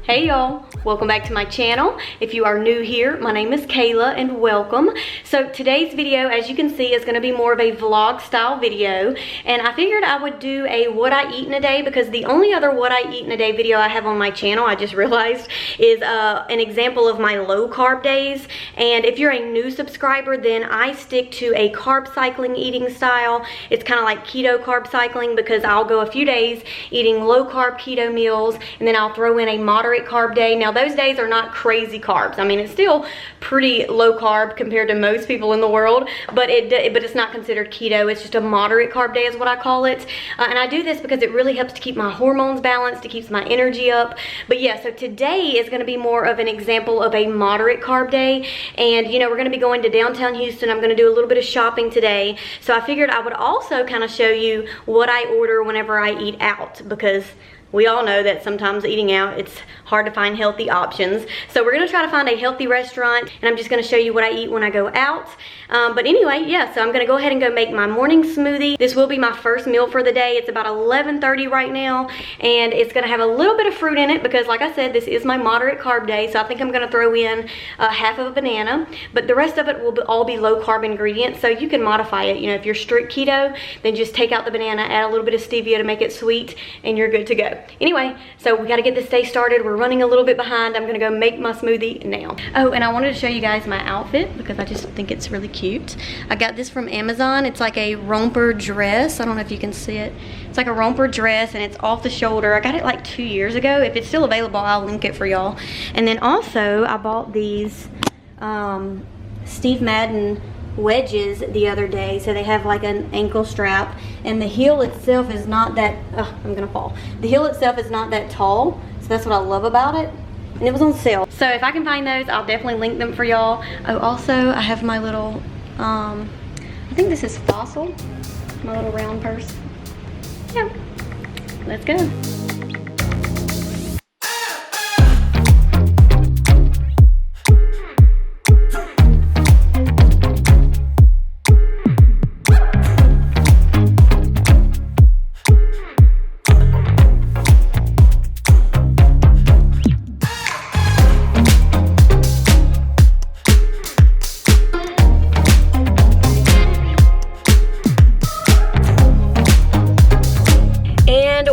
Hey y'all, welcome back to my channel. If you are new here, my name is Kayla and welcome. So today's video, as you can see, is going to be more of a vlog style video, and I figured I would do a what I eat in a day because the only other what I eat in a day video I have on my channel, I just realized, is an example of my low carb days. And if you're a new subscriber, then I stick to a carb cycling eating style. It's kind of like keto carb cycling because I'll go a few days eating low carb keto meals and then I'll throw in a moderate carb day. Now those days are not crazy carbs. I mean, it's still pretty low carb compared to most people in the world, but it's not considered keto. It's just a moderate carb day is what I call it. And I do this because it really helps to keep my hormones balanced. It keeps my energy up. But yeah, so today is going to be more of an example of a moderate carb day. And you know, we're going to be going to downtown Houston. I'm going to do a little bit of shopping today. So I figured I would also kind of show you what I order whenever I eat out, because we all know that sometimes eating out, it's hard to find healthy options. So we're gonna try to find a healthy restaurant, and I'm just gonna show you what I eat when I go out. But anyway, yeah, so I'm gonna go ahead and go make my morning smoothie. This will be my first meal for the day. It's about 11:30 right now, and it's gonna have a little bit of fruit in it because, like I said, this is my moderate carb day, so I think I'm gonna throw in half of a banana, but the rest of it will all be low carb ingredients, so you can modify it. You know, if you're strict keto, then just take out the banana, add a little bit of stevia to make it sweet, and you're good to go. Anyway, so we got to get this day started. We're running a little bit behind. I'm going to go make my smoothie now. Oh, and I wanted to show you guys my outfit because I just think it's really cute. I got this from Amazon. It's like a romper dress. I don't know if you can see it. It's like a romper dress and it's off the shoulder. I got it like 2 years ago. If it's still available, I'll link it for y'all. And then also I bought these Steve Madden wedges the other day. So they have like an ankle strap, and the heel itself is not that I'm gonna fall. The heel itself is not that tall, so that's what I love about it, and it was on sale. So if I can find those, I'll definitely link them for y'all. Oh, also I have my little I think this is Fossil, my little round purse. Yeah, let's go.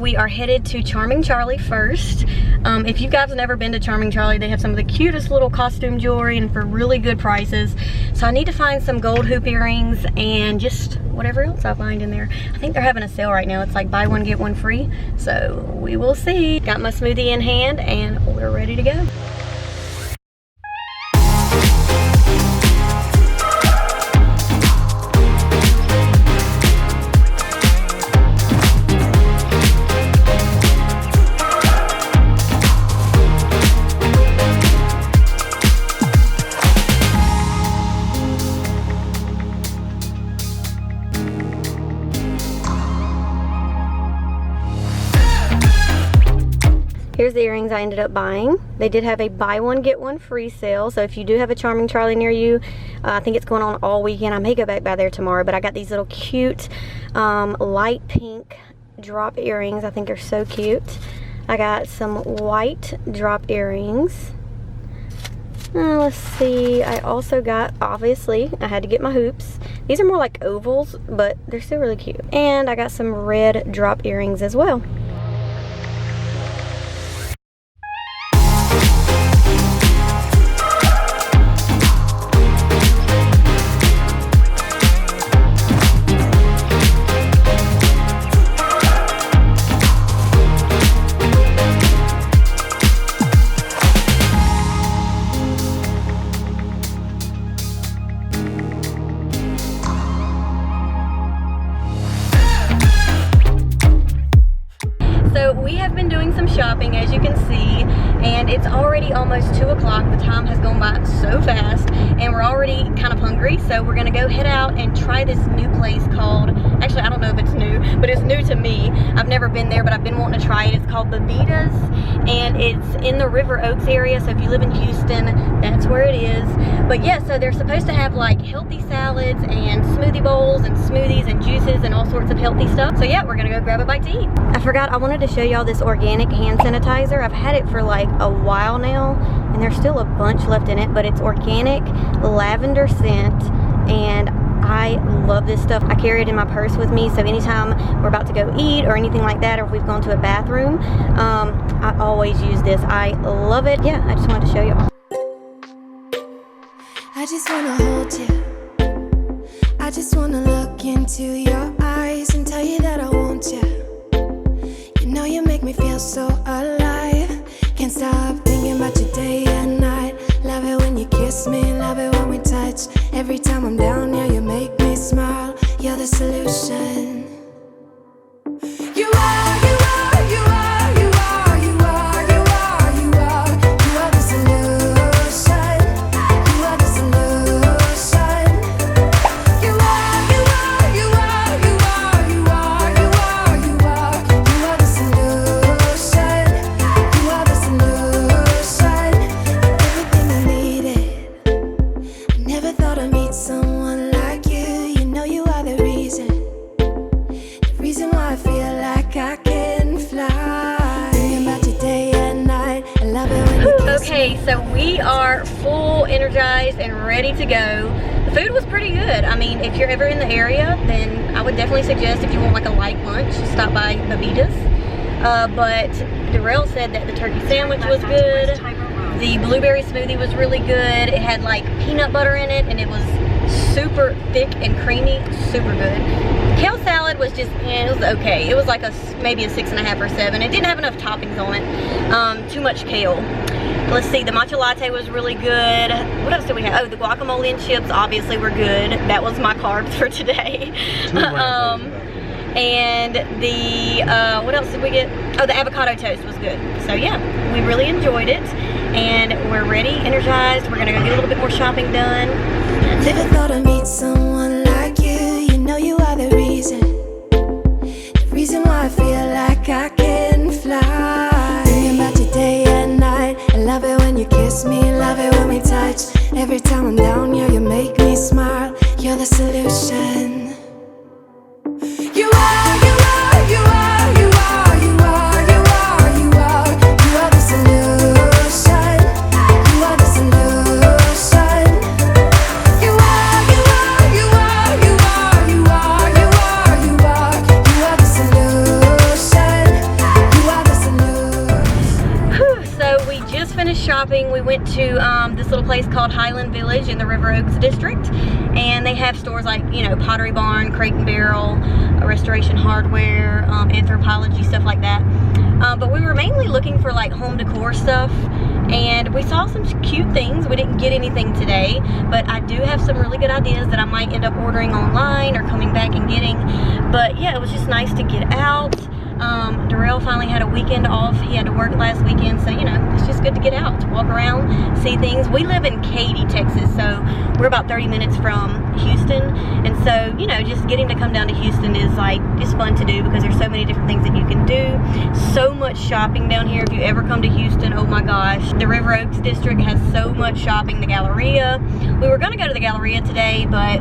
We are headed to Charming Charlie first. If you guys have never been to Charming Charlie, they have some of the cutest little costume jewelry and for really good prices. So I need to find some gold hoop earrings and just whatever else I find in there. I think they're having a sale right now. It's like buy one, get one free. So we will see. Got my smoothie in hand and we're ready to go. Here's the earrings I ended up buying. They did have a buy one get one free sale, so if you do have a Charming Charlie near you, I think it's going on all weekend. I may go back by there tomorrow, but I got these little cute light pink drop earrings. I think they're so cute. I got some white drop earrings. Let's see, I also got, obviously, I had to get my hoops. These are more like ovals, but they're still really cute. And I got some red drop earrings as well. So we have been doing some shopping, as you can see, and it's already almost 2 o'clock. The time has gone by so fast, and we're already kind of hungry, so we're gonna go head out and try this new place called, actually I don't know if it's new, but it's new to me. I've never been there, but I've been wanting to try it. It's called Bebita's, and it's in the River Oaks area, so if you live in Houston, that's where it is. But yeah, so they're supposed to have like healthy salads and smoothie bowls and smoothies and juices and all sorts of healthy stuff. So yeah, we're gonna go grab a bite to eat. I forgot, I wanted to show y'all this organic hand sanitizer. I've had it for like a while now, and there's still a bunch left in it, but it's organic lavender scent, and I love this stuff. I carry it in my purse with me, so anytime we're about to go eat or anything like that, or if we've gone to a bathroom, I always use this. I love it. Yeah, I just wanted to show y'all. I just wanna hold you. I just wanna look into your eyes and tell you that I want you. You know you make me feel so alive. Can't stop thinking about you day and night. Love it when you kiss me, love it when we touch. Every time I'm down, yeah, you make me smile. You're the solution. You are, you are, you are, you are, you are, you are, you are. You are the solution. You are the solution. You are, you are, you are, you are, you are, you are, you are. You are the solution. You are the solution. Everything I needed. I never thought I'd meet someone like you. You know you are the reason. The reason why I feel like I can fly. Thinking about you day and night. I love it when you kiss me. Okay, so we are full, energized, and ready to go. The food was pretty good. I mean, if you're ever in the area, then I would definitely suggest, if you want like a light lunch, stop by Bebita's. But Darrell said that the turkey sandwich was good. The blueberry smoothie was really good. It had like peanut butter in it, and it was super thick and creamy, super good. Kale salad was just, it was okay. It was like maybe a 6.5 or 7. It didn't have enough toppings on it. Too much kale. Let's see, the matcha latte was really good. What else did we have? Oh, the guacamole and chips obviously were good. That was my carbs for today. And the, what else did we get? Oh, the avocado toast was good. So yeah, we really enjoyed it. And we're ready, energized. We're gonna go get a little bit more shopping done. Never thought I'd meet someone like you. You know you are the reason. The reason why I feel like I can fly. Thinking about you day and night. I love it when you kiss me, love it when we touch. Every time I'm down, yeah, you make me smile. You're the solution. You are, you are, you are, you are, you are, you are, you are. You are the solution. You are the solution. You are, you are, you are, you are, you are, you are, you are. You are the solution. You are the solution. Whew, so we just finished shopping. We went to this little place called Highland Village in the River Oaks district, and they have stores like, you know, Pottery Barn, Crate and Barrel, Restoration Hardware, Anthropology, stuff like that. But we were mainly looking for like home decor stuff, and we saw some cute things. We didn't get anything today, but I do have some really good ideas that I might end up ordering online or coming back and getting. But yeah, it was just nice to get out. Darrell finally had a weekend off. He had to work last weekend, so you know, it's just good to get out, to walk around, see things. We live in Katy, Texas, so we're about 30 minutes from Houston, and so, you know, just getting to come down to Houston is like, just fun to do because there's so many different things that you can do. So much shopping down here. If you ever come to Houston, oh my gosh, the River Oaks district has so much shopping. The Galleria, we were gonna go to the Galleria today, but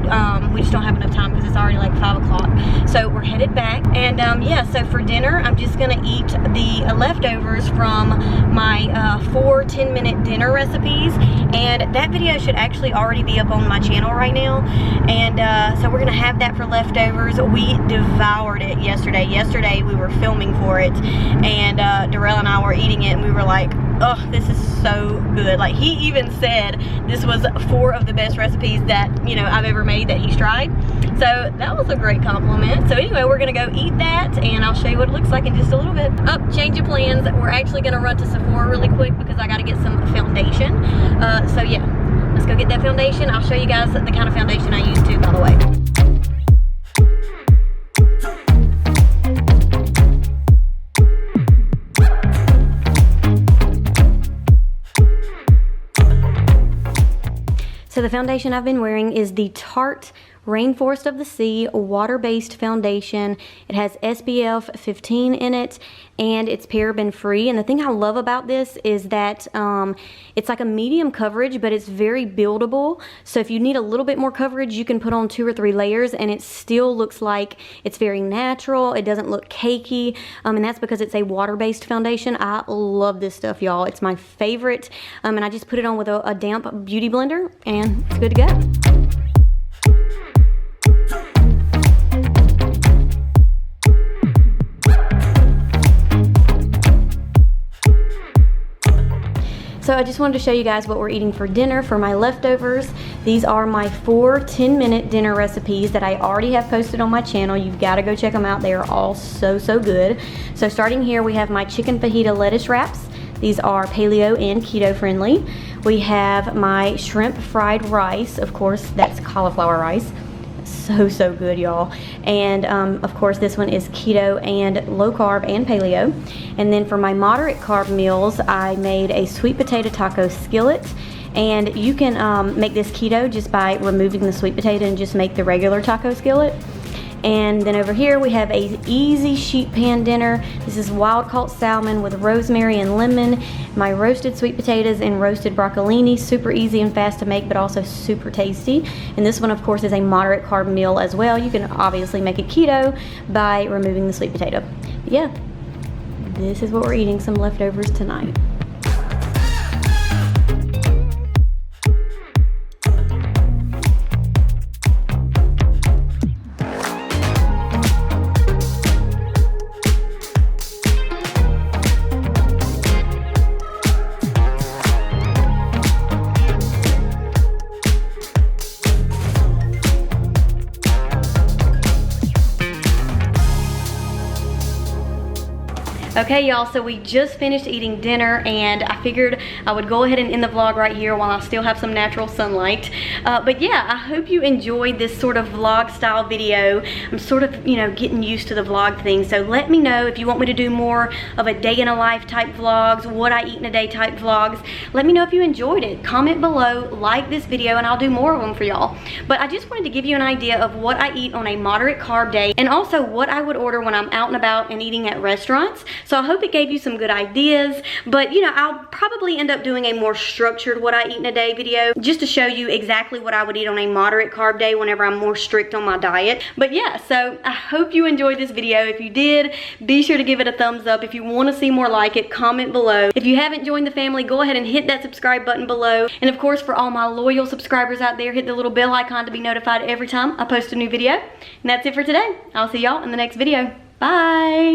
we just don't have enough time because it's already like 5 o'clock. So we're headed back, and yeah, so for dinner, I'm just gonna eat the leftovers from my 4 10-minute dinner recipes, and that video should actually already be up on my channel right now. And so we're gonna have that for leftovers. We devoured it yesterday. Yesterday we were filming for it, and Darrell and I were eating it, and we were like, oh, this is so good. Like, he even said this was 4 of the best recipes that, you know, I've ever made that he's tried. So that was a great compliment. So anyway, we're gonna go eat that, and I'll show you what it looks like in just a little bit. Change of plans. We're actually gonna run to Sephora really quick because I gotta get some foundation. So yeah, let's go get that foundation. I'll show you guys the kind of foundation I use too, by the way. So the foundation I've been wearing is the Tarte Rainforest of the Sea water-based foundation. It has SPF 15 in it, and it's paraben free. And the thing I love about this is that it's like a medium coverage, but it's very buildable. So if you need a little bit more coverage, you can put on 2 or 3 layers and it still looks like it's very natural. It doesn't look cakey, and that's because it's a water-based foundation. I love this stuff, y'all. It's my favorite, and I just put it on with a damp beauty blender and it's good to go. So I just wanted to show you guys what we're eating for dinner for my leftovers. These are my 4 10-minute dinner recipes that I already have posted on my channel. You've got to go check them out. They are all so good. So starting here, we have my chicken fajita lettuce wraps. These are paleo and keto friendly. We have my shrimp fried rice. Of course, that's cauliflower rice. So good, y'all. And of course, this one is keto and low carb and paleo. And then for my moderate carb meals, I made a sweet potato taco skillet. And you can make this keto just by removing the sweet potato and just make the regular taco skillet. And then over here we have a easy sheet pan dinner. This is wild caught salmon with rosemary and lemon, my roasted sweet potatoes and roasted broccolini. Super easy and fast to make, but also super tasty. And this one, of course, is a moderate carb meal as well. You can obviously make it keto by removing the sweet potato. But yeah, this is what we're eating, some leftovers tonight. Okay, y'all, so we just finished eating dinner and I figured I would go ahead and end the vlog right here while I still have some natural sunlight. But yeah, I hope you enjoyed this sort of vlog style video. I'm sort of, getting used to the vlog thing. So let me know if you want me to do more of a day in a life type vlogs, what I eat in a day type vlogs. Let me know if you enjoyed it. Comment below, like this video, and I'll do more of them for y'all. But I just wanted to give you an idea of what I eat on a moderate carb day and also what I would order when I'm out and about and eating at restaurants. So I hope it gave you some good ideas, but I'll probably end up doing a more structured what I eat in a day video just to show you exactly what I would eat on a moderate carb day whenever I'm more strict on my diet. But yeah, so I hope you enjoyed this video. If you did, be sure to give it a thumbs up. If you want to see more like it, comment below. If you haven't joined the family, go ahead and hit that subscribe button below. And of course, for all my loyal subscribers out there, hit the little bell icon to be notified every time I post a new video. And that's it for today. I'll see y'all in the next video. Bye!